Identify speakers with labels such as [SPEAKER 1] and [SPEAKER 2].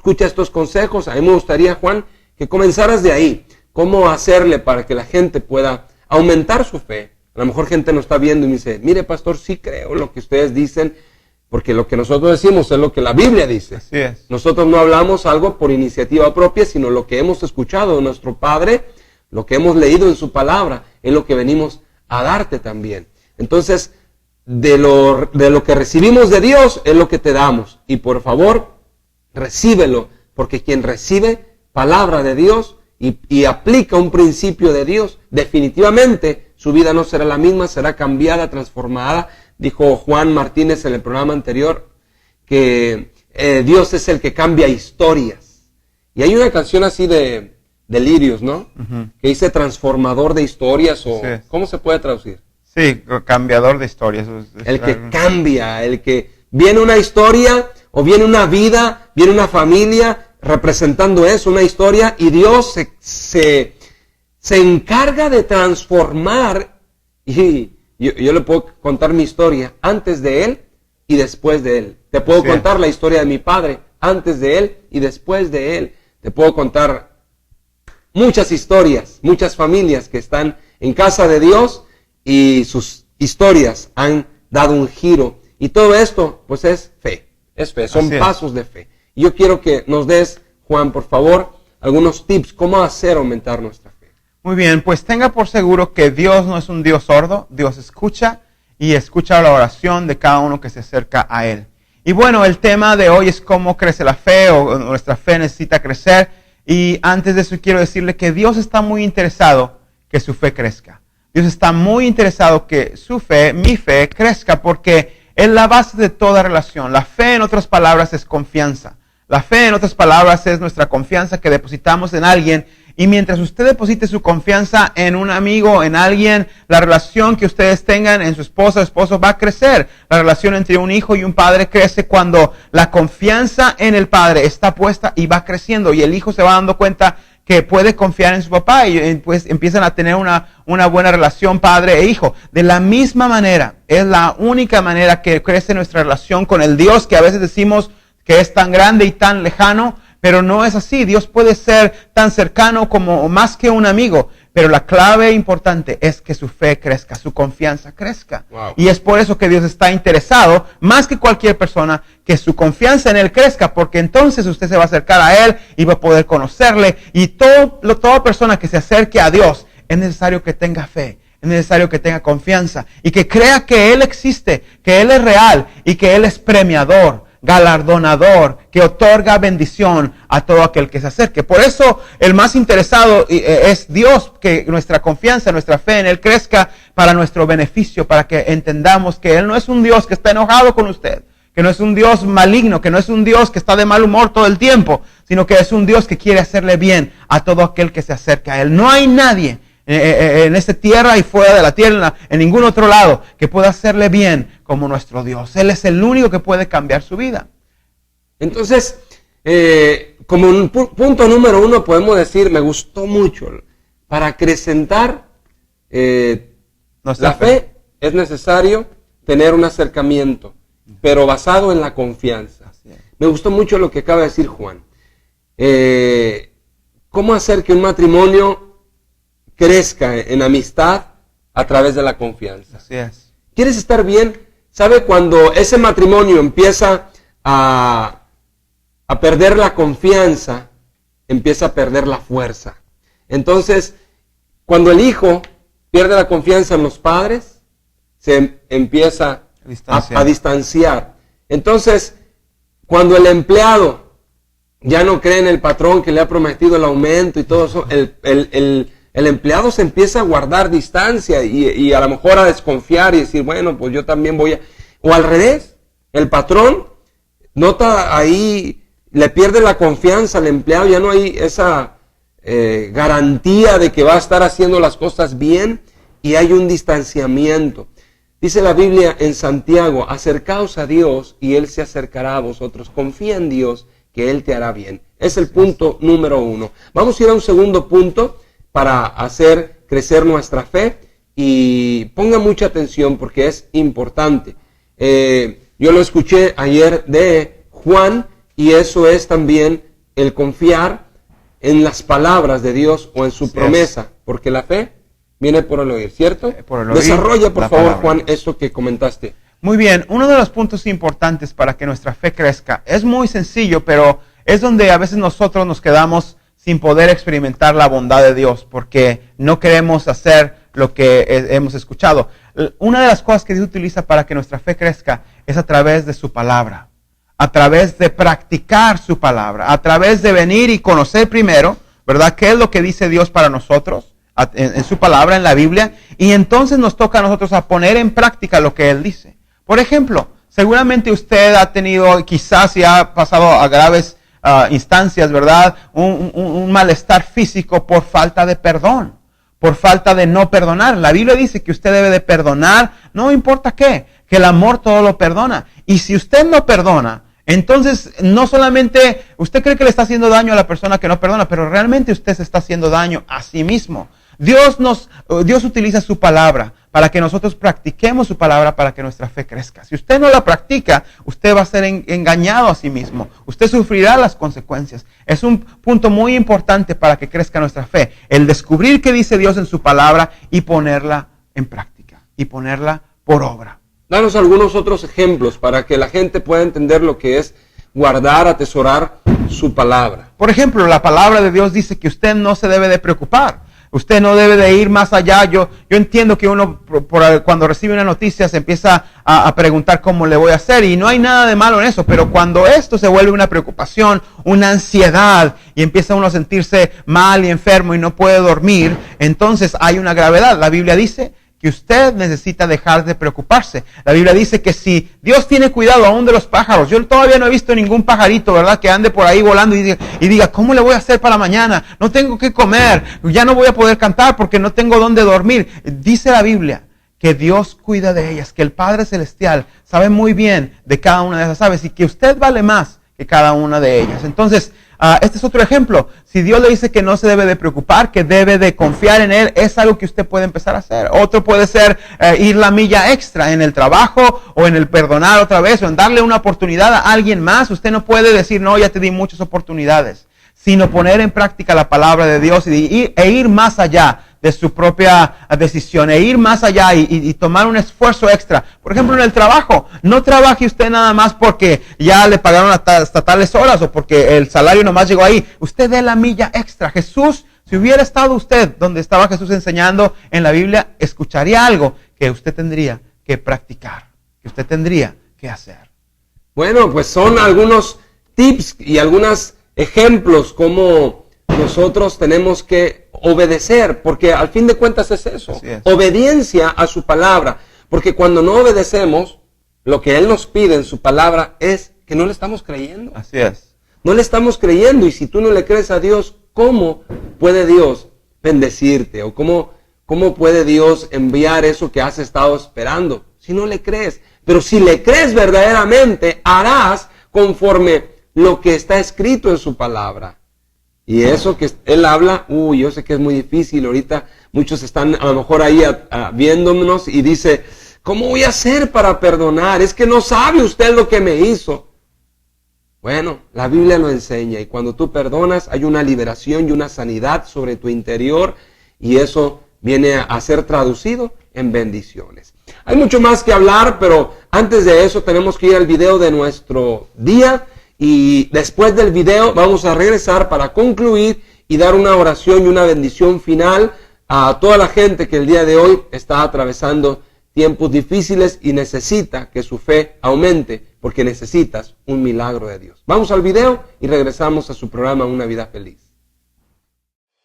[SPEAKER 1] escucha estos consejos. A mí me gustaría, Juan, que comenzaras de ahí. ¿Cómo hacerle para que la gente pueda aumentar su fe? A lo mejor gente nos está viendo y me dice, mire, pastor, sí creo lo que ustedes dicen, porque lo que nosotros decimos es lo que la Biblia dice.
[SPEAKER 2] Así es.
[SPEAKER 1] Nosotros no hablamos algo por iniciativa propia, sino lo que hemos escuchado de nuestro Padre, lo que hemos leído en su palabra, es lo que venimos a darte también. Entonces, de lo que recibimos de Dios es lo que te damos. Y por favor, recíbelo, porque quien recibe palabra de Dios y aplica un principio de Dios, definitivamente su vida no será la misma, será cambiada, transformada. Dijo Juan Martínez en el programa anterior que Dios es el que cambia historias. Y hay una canción así de Lirios, ¿no? Uh-huh. Que dice transformador de historias, o sí. ¿Cómo se puede traducir?
[SPEAKER 2] Sí, cambiador de historias.
[SPEAKER 1] El que cambia, el que viene una historia, o viene una vida, viene una familia representando eso, una historia, y Dios se encarga de transformar. Y yo le puedo contar mi historia antes de Él y después de Él. Te puedo contar la historia de mi padre antes de Él y después de Él. Te puedo contar muchas historias, muchas familias que están en casa de Dios y sus historias han dado un giro. Y todo esto, pues es fe, son pasos de fe. Y yo quiero que nos des, Juan, por favor, algunos tips, cómo hacer aumentar nuestra fe.
[SPEAKER 2] Muy bien, pues tenga por seguro que Dios no es un Dios sordo, Dios escucha y escucha la oración de cada uno que se acerca a Él. Y bueno, el tema de hoy es cómo crece la fe, o nuestra fe necesita crecer. Y antes de eso quiero decirle que Dios está muy interesado que su fe crezca. Dios está muy interesado que su fe, mi fe, crezca, porque es la base de toda relación. La fe, en otras palabras, es confianza. La fe, en otras palabras, es nuestra confianza que depositamos en alguien. Y mientras usted deposite su confianza en un amigo, en alguien, la relación que ustedes tengan en su esposa o esposo va a crecer. La relación entre un hijo y un padre crece cuando la confianza en el padre está puesta y va creciendo. Y el hijo se va dando cuenta que puede confiar en su papá y pues empiezan a tener una buena relación padre e hijo. De la misma manera, es la única manera que crece nuestra relación con el Dios que a veces decimos que es tan grande y tan lejano, pero no es así. Dios puede ser tan cercano como más que un amigo, pero la clave importante es que su fe crezca, su confianza crezca. Wow. Y es por eso que Dios está interesado, más que cualquier persona, que su confianza en Él crezca, porque entonces usted se va a acercar a Él y va a poder conocerle. Y toda persona que se acerque a Dios, es necesario que tenga fe. Es necesario que tenga confianza y que crea que Él existe, que Él es real y que Él es premiador, galardonador, que otorga bendición a todo aquel que se acerque. Por eso el más interesado es Dios, que nuestra confianza, nuestra fe en Él crezca para nuestro beneficio, para que entendamos que Él no es un Dios que está enojado con usted, que no es un Dios maligno, que no es un Dios que está de mal humor todo el tiempo, sino que es un Dios que quiere hacerle bien a todo aquel que se acerca a Él. No hay nadie en esta tierra y fuera de la tierra, en ningún otro lado, que pueda hacerle bien como nuestro Dios. Él es el único que puede cambiar su vida.
[SPEAKER 1] Entonces, como un punto número 1 podemos decir, me gustó mucho, para acrecentar la fe es necesario tener un acercamiento, pero basado en la confianza. Me gustó mucho lo que acaba de decir Juan. ¿Cómo hacer que un matrimonio crezca en amistad a través de la confianza?
[SPEAKER 2] Así es.
[SPEAKER 1] ¿Quieres estar bien? ¿Sabe cuando ese matrimonio empieza a perder la confianza, empieza a perder la fuerza? Entonces, cuando el hijo pierde la confianza en los padres, se empieza a distanciar. Entonces, cuando el empleado ya no cree en el patrón que le ha prometido el aumento y todo eso, el empleado se empieza a guardar distancia y a lo mejor a desconfiar y decir, bueno, pues yo también voy a... O al revés, el patrón nota ahí, le pierde la confianza al empleado, ya no hay esa garantía de que va a estar haciendo las cosas bien y hay un distanciamiento. Dice la Biblia en Santiago, acercaos a Dios y Él se acercará a vosotros. Confía en Dios que Él te hará bien. Es el punto número 1. Vamos a ir a un segundo punto para hacer crecer nuestra fe y ponga mucha atención porque es importante. Yo lo escuché ayer de Juan y eso es también el confiar en las palabras de Dios o en su promesa, porque la fe viene por el oír, ¿cierto?
[SPEAKER 2] Por el oír.
[SPEAKER 1] Desarrolla, por favor,
[SPEAKER 2] palabra.
[SPEAKER 1] Juan, eso que comentaste.
[SPEAKER 2] Muy bien, uno de los puntos importantes para que nuestra fe crezca es muy sencillo, pero es donde a veces nosotros nos quedamos sin poder experimentar la bondad de Dios porque no queremos hacer lo que hemos escuchado. Una de las cosas que Dios utiliza para que nuestra fe crezca es a través de su palabra, a través de practicar su palabra, a través de venir y conocer primero, ¿verdad? ¿Qué es lo que dice Dios para nosotros en su palabra, en la Biblia? Y entonces nos toca a nosotros a poner en práctica lo que Él dice. Por ejemplo, seguramente usted ha tenido, quizás si ha pasado a graves instancias, ¿verdad? Un malestar físico por falta de perdón, por falta de no perdonar. La Biblia dice que usted debe de perdonar, no importa qué, que el amor todo lo perdona. Y si usted no perdona, entonces no solamente usted cree que le está haciendo daño a la persona que no perdona, pero realmente usted se está haciendo daño a sí mismo. Dios utiliza su palabra para que nosotros practiquemos su palabra para que nuestra fe crezca. Si usted no la practica, usted va a ser engañado a sí mismo. Usted sufrirá las consecuencias. Es un punto muy importante para que crezca nuestra fe. El descubrir qué dice Dios en su palabra y ponerla en práctica. Y ponerla por obra.
[SPEAKER 1] Danos algunos otros ejemplos para que la gente pueda entender lo que es guardar, atesorar su palabra.
[SPEAKER 2] Por ejemplo, la palabra de Dios dice que usted no se debe de preocupar. Usted no debe de ir más allá. Yo entiendo que uno cuando recibe una noticia se empieza a preguntar cómo le voy a hacer y no hay nada de malo en eso, pero cuando esto se vuelve una preocupación, una ansiedad y empieza uno a sentirse mal y enfermo y no puede dormir, entonces hay una gravedad. La Biblia dice que usted necesita dejar de preocuparse. La Biblia dice que si Dios tiene cuidado aún de los pájaros, yo todavía no he visto ningún pajarito, ¿verdad?, que ande por ahí volando y diga, ¿cómo le voy a hacer para mañana? No tengo que comer, ya no voy a poder cantar porque no tengo dónde dormir. Dice la Biblia que Dios cuida de ellas, que el Padre Celestial sabe muy bien de cada una de esas aves y que usted vale más que cada una de ellas. Entonces, este es otro ejemplo. Si Dios le dice que no se debe de preocupar, que debe de confiar en Él, es algo que usted puede empezar a hacer. Otro puede ser ir la milla extra en el trabajo o en el perdonar otra vez o en darle una oportunidad a alguien más. Usted no puede decir, no, ya te di muchas oportunidades, sino poner en práctica la palabra de Dios e ir más allá de su propia decisión, e ir más allá y tomar un esfuerzo extra. Por ejemplo, en el trabajo, no trabaje usted nada más porque ya le pagaron hasta tales horas o porque el salario nomás llegó ahí. Usted dé la milla extra. Jesús, si hubiera estado usted donde estaba Jesús enseñando en la Biblia, escucharía algo que usted tendría que practicar, que usted tendría que hacer.
[SPEAKER 1] Bueno, pues son algunos tips y algunos ejemplos como nosotros tenemos que obedecer, porque al fin de cuentas es eso, obediencia a su palabra, porque cuando no obedecemos, lo que Él nos pide en su palabra es que no le estamos creyendo.
[SPEAKER 2] Así es.
[SPEAKER 1] No le estamos creyendo, y si tú no le crees a Dios, ¿cómo puede Dios bendecirte? ¿O cómo puede Dios enviar eso que has estado esperando? Si no le crees. Pero si le crees verdaderamente, harás conforme lo que está escrito en su palabra. Y eso que Él habla, yo sé que es muy difícil. Ahorita muchos están a lo mejor ahí viéndonos y dice, ¿cómo voy a hacer para perdonar? Es que no sabe usted lo que me hizo. Bueno, la Biblia lo enseña, y cuando tú perdonas hay una liberación y una sanidad sobre tu interior, y eso viene a ser traducido en bendiciones. Hay mucho más que hablar, pero antes de eso tenemos que ir al video de nuestro día. Y después del video vamos a regresar para concluir y dar una oración y una bendición final a toda la gente que el día de hoy está atravesando tiempos difíciles y necesita que su fe aumente, porque necesitas un milagro de Dios. Vamos al video y regresamos a su programa Una Vida Feliz.